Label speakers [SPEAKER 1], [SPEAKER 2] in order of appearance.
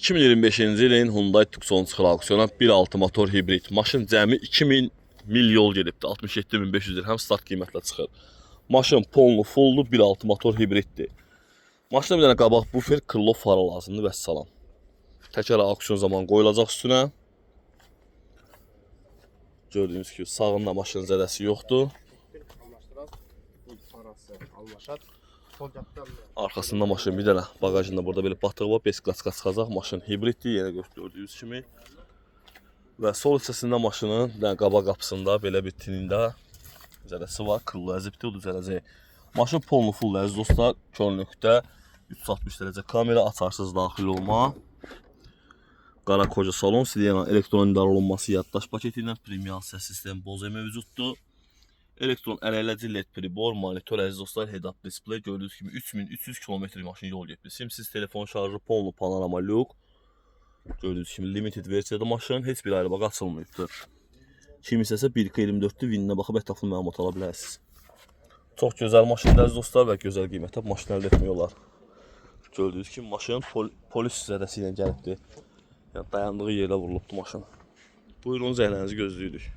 [SPEAKER 1] 2025-ci ilin Hyundai Tucson çıxır auksyona 1.6 motor hibrid. Maşın cəmi 2000 mil yol gedibdi. 67.500 dirhəm start qiymətlə çıxır. Maşın polnu, fullu 1.6 motor hibriddir. Maşına bir dənə qabaq bufer, krılov farı lazımdır və salam. Təkər auksion zaman qoyulacaq üstünə. Gördüyünüz kimi sağında maşının zədəsi yoxdur. Arxasında maşın bir dənə bagajında burada belə batıq var. 5 qaçqa çıxacaq. Maşın hibriddir, yenə gördüyünüz kimi. Və sol hissəsində maşının bir dənə qabaq qapısında belə bir tinində zədəsi var. Krıllı əzibdir, o düzələcək. Maşın polnu full əziz dostlar. Körlükdə 360 dərəcə kamera, açarsız daxil olma. Qara koca salon, Sidiana elektron idarə olunması yaddaş paketi ilə premium səs sistemi Bose mövcuddur. Elektron ələyləci LED pribor, monitor əziz dostlar, head-up display. Gördüyünüz kimi 3300 km maşın yol getdi. Simsiz telefon şarjı, polnu panorama lük. Gördüyünüz kimi limited versiyada maşın heç bir ayrı bax açılmayıbdır. Kim istəsə 1.24-dür, vininə baxıb ətraflı məlumat ala bilərsiniz. Çox gözəl maşındır əziz dostlar və gözəl qiymətə maşın əldə etmək olar. Gördüyünüz kimi maşın polis zədəsi ilə gəlibdir. Yəni dayandığı yerə vurulubdur maşın. Buyurun, zəhlənizi gözləyirik.